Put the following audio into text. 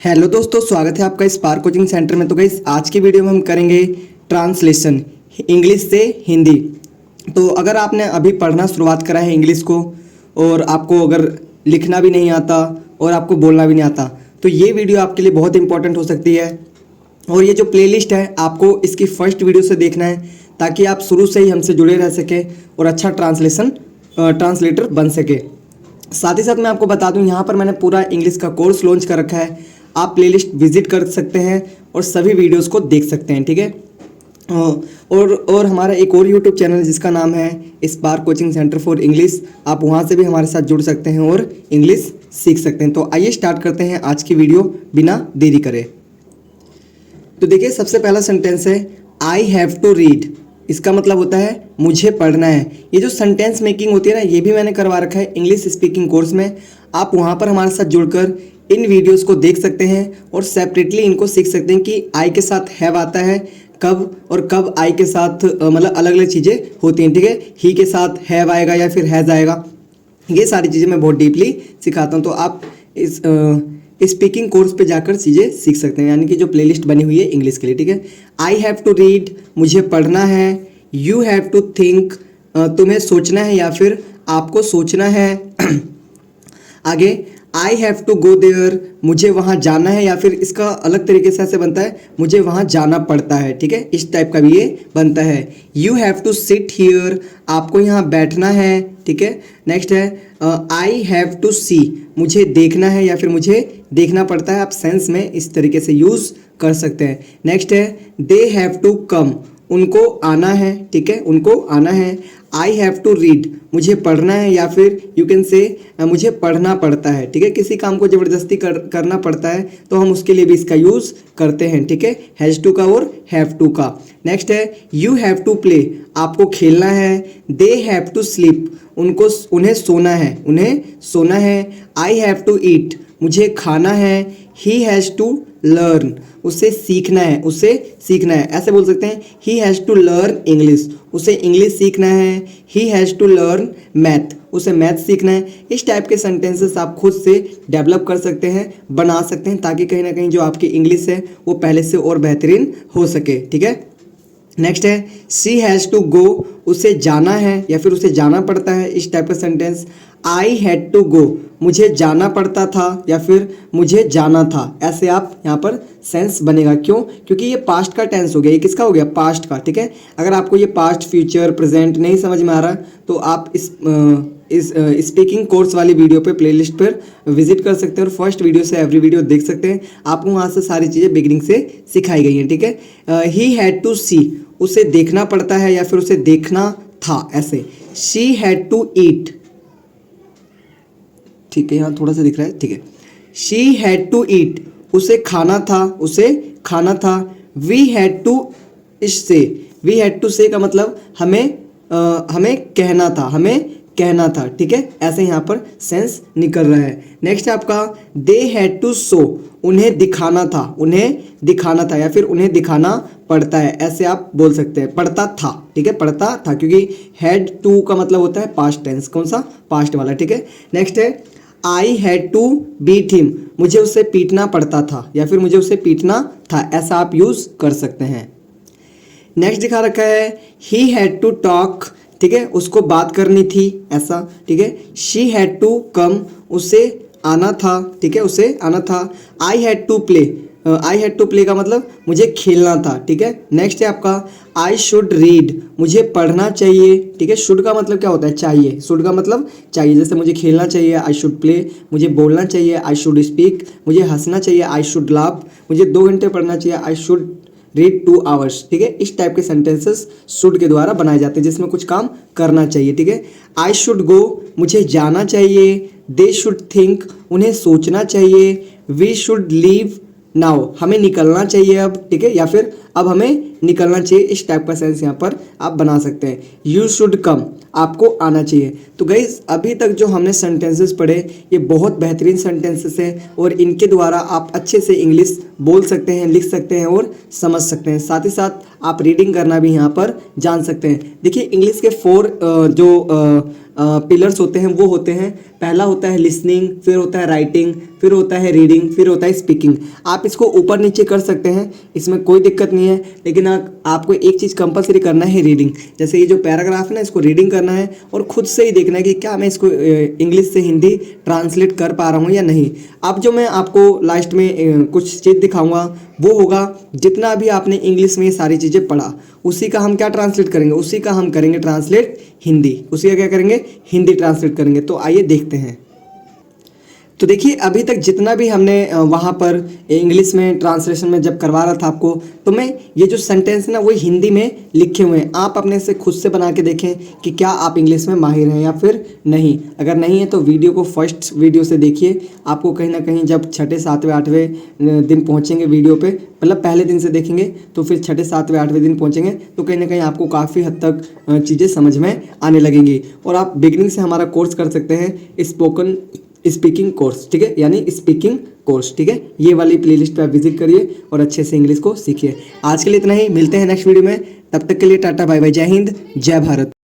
Hello दोस्तों, स्वागत है आपका स्पार्क कोचिंग सेंटर में। तो गाइस आज की वीडियो में हम करेंगे ट्रांसलेशन इंग्लिश से हिंदी। तो अगर आपने अभी पढ़ना शुरुआत करा है इंग्लिश को और आपको अगर लिखना भी नहीं आता और आपको बोलना भी नहीं आता तो ये वीडियो आपके लिए बहुत इंपॉर्टेंट हो सकती है। और ये जो प्लेलिस्ट है आपको इसकी फर्स्ट वीडियो से देखना है ताकि आप शुरू से ही हमसे जुड़े रह सकें और अच्छा ट्रांसलेटर बन सके। साथ ही साथ मैं आपको बता दूं, यहाँ पर मैंने पूरा इंग्लिश का कोर्स लॉन्च कर रखा है। आप प्लेलिस्ट विजिट कर सकते हैं और सभी वीडियोस को देख सकते हैं, ठीक है। और हमारा एक और यूट्यूब चैनल है जिसका नाम है spark coaching centre for English. आप वहाँ से भी हमारे साथ जुड़ सकते हैं और इंग्लिश सीख सकते हैं। तो आइए स्टार्ट करते हैं आज की वीडियो बिना देरी करे। तो देखिए, सबसे पहला सेंटेंस है आई हैव टू रीड। इसका मतलब होता है मुझे पढ़ना है। ये जो सेंटेंस मेकिंग होती है ना, ये भी मैंने करवा रखा है इंग्लिश स्पीकिंग कोर्स में। आप वहाँ पर हमारे साथ जुड़कर इन वीडियोस को देख सकते हैं और सेपरेटली इनको सीख सकते हैं कि आई के साथ हैव आता है कब और कब आई के साथ मतलब अलग अलग चीज़ें होती हैं, ठीक है। ही के साथ हैव आएगा या फिर हैज़ आएगा, ये सारी चीज़ें मैं बहुत डीपली सिखाता हूँ। तो आप इस स्पीकिंग कोर्स पे जाकर चीज़ें सीख सकते हैं, यानी कि जो प्लेलिस्ट बनी हुई है इंग्लिश के लिए, ठीक है। आई हैव टू रीड, मुझे पढ़ना है। यू हैव टू थिंक, तुम्हें सोचना है या फिर आपको सोचना है। आगे I have to go there, मुझे वहाँ जाना है या फिर इसका अलग तरीके से ऐसे बनता है मुझे वहाँ जाना पड़ता है, ठीक है। इस टाइप का भी ये बनता है। You have to sit here, आपको यहाँ बैठना है, ठीक है। नेक्स्ट है आई हैव टू सी, मुझे देखना है या फिर मुझे देखना पड़ता है। आप सेंस में इस तरीके से यूज़ कर सकते हैं। नेक्स्ट है दे हैव टू कम, उनको आना है, ठीक है, उनको आना है। आई हैव टू रीड, मुझे पढ़ना है या फिर यू कैन से मुझे पढ़ना पड़ता है, ठीक है। किसी काम को ज़बरदस्ती करना पड़ता है तो हम उसके लिए भी इसका यूज़ करते हैं, ठीक है, हैज़ टू का और हैव टू का। नेक्स्ट है यू हैव टू प्ले, आपको खेलना है। दे हैव टू स्लीप, उन्हें सोना है, उन्हें सोना है। आई हैव टू ईट, मुझे खाना है। ही हैज़ टू लर्न, उसे सीखना है, उसे सीखना है। ऐसे बोल सकते हैं he has to learn English, उसे इंग्लिश सीखना है। He has to learn math, उसे मैथ सीखना है। इस टाइप के सेंटेंसेस आप खुद से डेवलप कर सकते हैं, बना सकते हैं, ताकि कहीं ना कहीं जो आपकी इंग्लिश है वो पहले से और बेहतरीन हो सके, ठीक है। नेक्स्ट है शी हैज़ टू गो, उसे जाना है या फिर उसे जाना पड़ता है। इस टाइप का sentence I had to go, मुझे जाना पड़ता था या फिर मुझे जाना था। ऐसे आप यहाँ पर सेंस बनेगा। क्यों? क्योंकि ये पास्ट का टेंस हो गया। ये किसका हो गया? पास्ट का, ठीक है। अगर आपको ये पास्ट, फ्यूचर, प्रेजेंट नहीं समझ में आ रहा तो आप इस स्पीकिंग कोर्स वाली वीडियो पे प्लेलिस्ट पर विजिट कर सकते हैं और फर्स्ट वीडियो से एवरी वीडियो देख सकते हैं। आपको वहाँ से सारी चीज़ें बिगिनिंग से सिखाई गई हैं, ठीक है। ही हैड टू सी, उसे देखना पड़ता है या फिर उसे देखना था, ऐसे। शी हैड टू ईट, ठीक है, यहाँ थोड़ा सा दिख रहा है, ठीक है। शी हैड टू ईट, उसे खाना था, उसे खाना था। वी हैड टू से, वी हैड टू से का मतलब हमें कहना था, हमें कहना था, ठीक है। ऐसे यहाँ पर सेंस निकल रहा है। नेक्स्ट है आपका दे हैड टू शो, उन्हें दिखाना था, उन्हें दिखाना था या फिर उन्हें दिखाना पड़ता है। ऐसे आप बोल सकते हैं पढ़ता था, ठीक है, पढ़ता था, क्योंकि हैड टू का मतलब होता है पास्ट टेंस। कौन सा? पास्ट वाला, ठीक है। नेक्स्ट है I had to beat him, मुझे उसे पीटना पड़ता था या फिर मुझे उसे पीटना था। ऐसा आप यूज़ कर सकते हैं। नेक्स्ट दिखा रखा है ही हैड टू टॉक, ठीक है, उसको बात करनी थी, ऐसा, ठीक है। शी हैड टू कम, उसे आना था, ठीक है, उसे आना था। I had to play, I had to play का मतलब मुझे खेलना था, ठीक है। नेक्स्ट है आपका आई शुड रीड, मुझे पढ़ना चाहिए, ठीक है। शुड का मतलब क्या होता है? चाहिए। शुड का मतलब चाहिए। जैसे मुझे खेलना चाहिए, आई शुड प्ले। मुझे बोलना चाहिए, आई शुड स्पीक। मुझे हंसना चाहिए, आई शुड लाफ। मुझे 2 घंटे पढ़ना चाहिए, आई शुड रीड 2 आवर्स, ठीक है। इस टाइप के सेंटेंसेस शुड के द्वारा बनाए जाते हैं जिसमें कुछ काम करना चाहिए, ठीक है। आई शुड गो, मुझे जाना चाहिए। दे शुड थिंक, उन्हें सोचना चाहिए। वी शुड लीव नाउ, हमें निकलना चाहिए अब, ठीक है, या फिर अब हमें निकलना चाहिए। इस टाइप का सेंस यहाँ पर आप बना सकते हैं। यू शुड कम, आपको आना चाहिए। तो गाइस अभी तक जो हमने सेंटेंसेस पढ़े ये बहुत बेहतरीन सेंटेंसेस हैं और इनके द्वारा आप अच्छे से इंग्लिश बोल सकते हैं, लिख सकते हैं और समझ सकते हैं। साथ ही साथ आप रीडिंग करना भी यहाँ पर जान सकते हैं। देखिए इंग्लिश के 4 जो पिलर्स होते हैं वो होते हैं, पहला होता है लिसनिंग, फिर होता है राइटिंग, फिर होता है रीडिंग, फिर होता है स्पीकिंग। आप इसको ऊपर नीचे कर सकते हैं, इसमें कोई दिक्कत नहीं है, लेकिन आपको एक चीज़ कंपलसरी करना है, रीडिंग। जैसे ये जो पैराग्राफ है ना, इसको रीडिंग करना है और खुद से ही देखना है कि क्या मैं इसको इंग्लिश से हिंदी ट्रांसलेट कर पा रहा हूँ या नहीं। अब जो मैं आपको लास्ट में कुछ चीज़ दिखाऊंगा वो होगा जितना भी आपने इंग्लिश में ये सारी चीज़ें पढ़ा, उसी का हम क्या ट्रांसलेट करेंगे, उसी का हम करेंगे ट्रांसलेट हिंदी, उसी का क्या करेंगे, हिंदी ट्रांसलेट करेंगे। तो आइए देखते हैं। तो देखिए अभी तक जितना भी हमने वहाँ पर इंग्लिश में ट्रांसलेशन में जब करवा रहा था आपको, तो मैं ये जो सेंटेंस है ना वो हिंदी में लिखे हुए हैं। आप अपने से खुद से बना के देखें कि क्या आप इंग्लिश में माहिर हैं या फिर नहीं। अगर नहीं है तो वीडियो को फर्स्ट वीडियो से देखिए। आपको कहीं ना कहीं जब छठे सातवें आठवें दिन पहुँचेंगे वीडियो पे, मतलब पहले दिन से देखेंगे तो फिर छठे सातवें आठवें दिन पहुँचेंगे तो कहीं ना कहीं आपको काफ़ी हद तक चीज़ें समझ में आने लगेंगी। और आप बिगिनिंग से हमारा कोर्स कर सकते हैं, स्पोकन स्पीकिंग कोर्स, ठीक है, यानी स्पीकिंग कोर्स, ठीक है। ये वाली प्लेलिस्ट पे आप विजिट करिए और अच्छे से इंग्लिश को सीखिए। आज के लिए इतना ही, मिलते हैं नेक्स्ट वीडियो में। तब तक के लिए टाटा बाय बाय, जय हिंद जय भारत।